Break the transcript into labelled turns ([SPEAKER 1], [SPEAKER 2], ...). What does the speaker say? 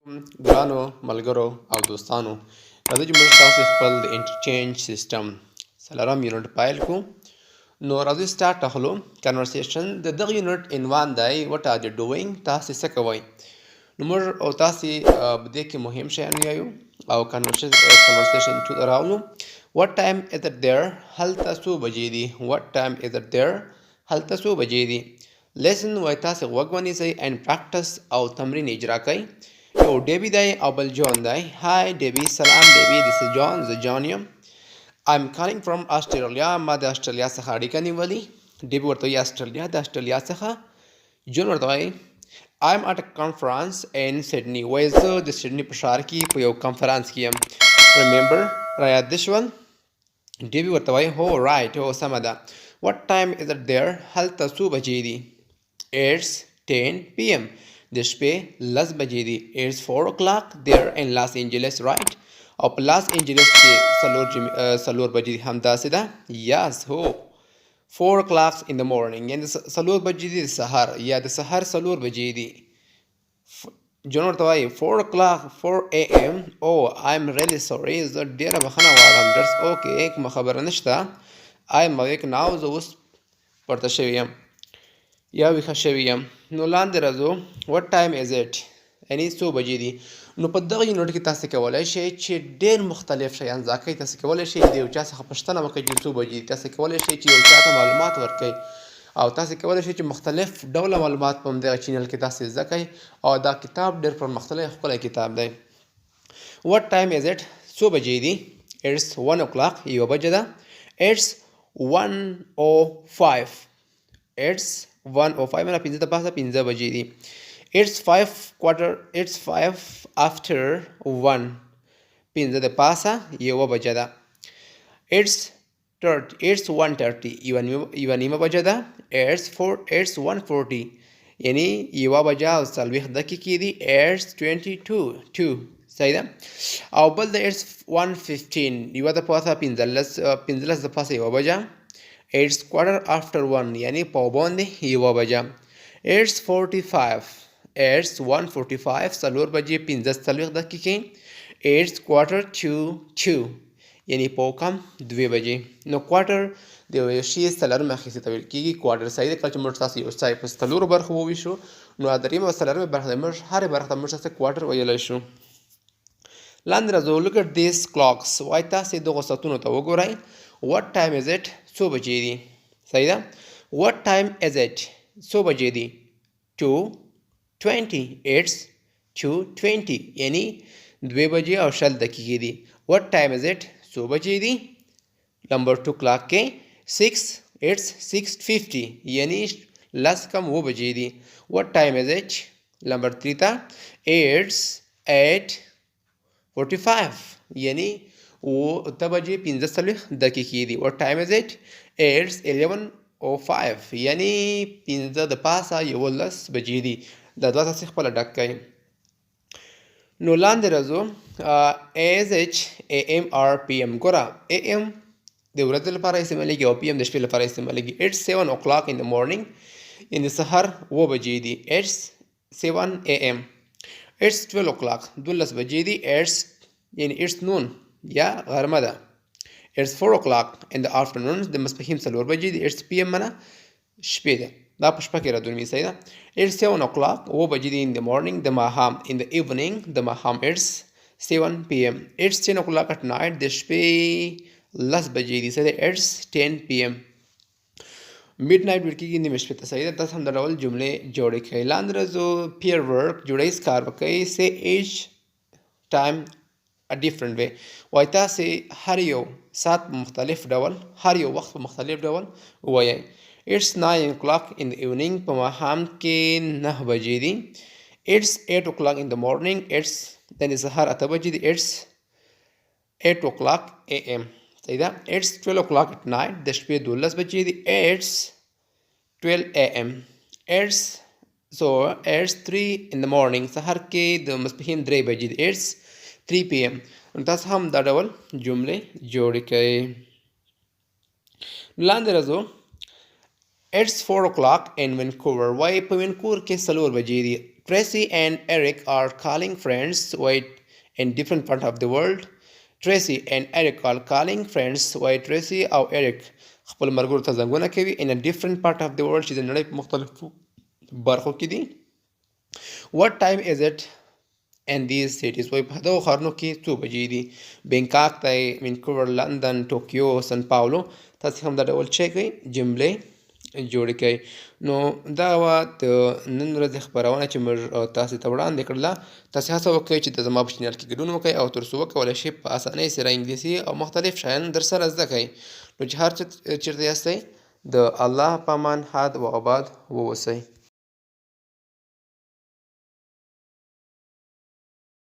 [SPEAKER 1] ګرانو ملګرو او دوستانو، راځئ چې موږ تاسو خپل د انټرچینج سیسټم څلورم یونټ پیل کړو. نو راځئ سټارټ اخلو کنورسیشن. د دغه یونټ عنوان دی وټ آر یو ډوینګ، تاسې څه کوئ. نو موږ او تاسې په دې کې مهم شیان وایو او کنورسیشن ته راولو. وټ ټایم از اټ دیر، هلته څو بجې دي. وټ ټایم از اټ دیر، هلته څو بجې دي. لیسن وایي تاسې غوږ ونیسئ اینډ پریکټس او تمرین اجرا کوئ. یو ډیبي دی او بل جون دی. هاي ډیبي، سلام ډیبي، دیس از جون، زه جان یم. I'm calling from Australia. ما د استرالیا څخه اړیکه نیولې. ډیبي ورته وایي استرالیا، د استرالیا څخه. جون ورته وایي I'm at a conference in Sydney. وایي زه د سیډني په ښار کې په یو کنفرانس کې یم. Remember، رایاد دې شول. ډیبي ورته وایي هو رایټ، هو سمه ده. What time is it there؟ هلته څو بجې دي. It's 10 p.m. د شپې 10 بجې دي. It's 4 o'clock there in Los Angeles, right؟ او په لاس انجلس کې څلور بجې دي، همداسې ده. Yes، هو 4 o'clock in the morning، یعنې څلور بجې دي د سهار، یا د سهار څلور بجې دي. جون ورته وایي 4 o'clock 4 a.m. Oh I'm really sorry، زه ډېره بخښنه غواړم. That's okay، کومه خبره نشته. I'm awake now، زه اوس پورته شوی یم یا ویښه شوی یم. نو لاندې راځو. وټ ټایم از اټ، یعنې څو بجې دي. نو په دغه یونټ کې تاسې کولی شئ چې ډېر مختلف شیان زده کړئ. تاسې کولی شئ د یو چا څخه پوښتنه وکړئ چې څو بجې دي. تاسې کولی شئ چې یو چا ته معلومات ورکړئ، او تاسې کولی شئ چې مختلف ډوله معلومات په همدغه چینل کې تاسې زده کړئ. او دا کتاب ډېر پرمختللی ښکلی کتاب دی. وټ ټایم از اټ، څو بجې دي. اټس 1 o'clock، یوه بجه ده. اټس 1:05، اټس 1:05 نه پنځه د پاسه 5 بجې دي. It's 5 after 1، 5 د پاسه یوه بجه ده. It's 1:30، یوه نیمه بجه ده. It's 1:40، یعنی یوه بجه او 40 دقیقې دي. It's 22، صحیح ده. او بل د It's 1:15، یوه د پاسه 15 د پاسه یوه بجه. It's quarter after 1، یعنی پاو باندې یوه بجه. It's 45، It's 1:45، څلور بجې 15 دقیقې. It's quarter to 2، یعنی پاو کم 2 بجې. نو کوارټر د یو شي څلورمه اخیستې ته ویل کېږي کوارټر. صحیح ده. کله چې موږ تاسو یو ځای په څلورو برخو وویشو، نو درېیمه او څلورمه برخه د موږ هرې برخې ته موږ تاسې کوارټر ویلی شو. لاندې راځو. look at these clocks، وایي تاسې دغو ساعتونو ته وګورئ. what time is it، څو بجې دي. صحیح ده. what time is it، څو بجې دي. 2:20، it's 2:20، یعنی 2 بجې او 20 دقیقې دي. what time is it، څو بجې دي. نمبر 2 کلاک کې 6، it's 6:50، یعنی 10 کم 9 بجې دي. what time is it، نمبر 3 ته it's 8:45، یعنی 8 بجې 15 دقیقې دي. what time is it، it's 11:05، یعنی 15 د پاسه 11 بجې دي. دا دوه تاسې خپله ډک کړئ. نو لاندې راځو. AH AM or PM، ګوره AM د ورځې لپاره استعمالیږي او PM د شپې لپاره استعمالیږي. It's 7 o'clock in the morning، یعنې سهار 9 بجې دي. It's 7 AM. It's 12 o'clock، 12 بجې دي. It's یعنې it's noon یا غرمه ده. It's 4 o'clock in the afternoon، د ماسپښین 4 بجې دي. It's PM منه شپې ده، دا په شپه کې راځو. صحیح ده. It's 7 o'clock، 9 بجې دي. In the morning، د ماښام. In the evening، د ماښام. It's 7 PM. It's 10 o'clock at night، د شپې 10 بجې دي. صحیح ده. It's 10 PM. میډ نایټ ویل کېږي نیمه شپې ته. صحیح ده. تاسو هم دا ډول جملې جوړې کړئ. لاندې راځو. پیر ورک، جوړیز کار وکړئ. say each time a different way، وایي تاسې هر یو ساعت په مختلف ډول، هر یو وخت په مختلف ډول ووایئ. It's 9 o'clock in the evening، په ماښام کې 9 بجې دي. It's 8 o'clock in the morning، it's د سهار 8 بجې دي. It's 8 o'clock AM، صحیح ده. It's 12 o'clock at night، د شپې 12 بجې دي. It's 12 AM. It's 3 in the morning، سهار کې د ماسپښین 3 بجې دي. It's 3 PM. تاسو هم دا ډول جملې جوړې کړئ. لاندې راځو. It's 4 o'clock in Vancouver. Why په Vancouver کې څلور بجې دي. Tracy and Eric are calling friends wait in different part of the world. Tracy and Eric are calling friends why Tracy او Eric خپل مرګورو ته زنګونه کوي in a different part of the world چې د نړۍ په مختلفو برخو کې دي. What time is it in these cities؟ وایي په دغو ښارونو کې څو بجې دي. بینکاک دی، وینکوور، لندن، ټوکیو، سن پاولو. تاسې هم دا ډول څه کوئ جملې جوړې کوئ. نو دا وه د نن ورځې خپرونه چې موږ تاسې ته وړاندې کړله. تاسې هڅه وکړئ چې د زما په چینل کې ګډون وکړئ او تر څو وکولی شئ په اسانۍ سره انګلیسي او مختلف شیان درسره زده کړئ. نو چې هر چېرته یاستئ د الله په امان ښاد و آباد واوسئ.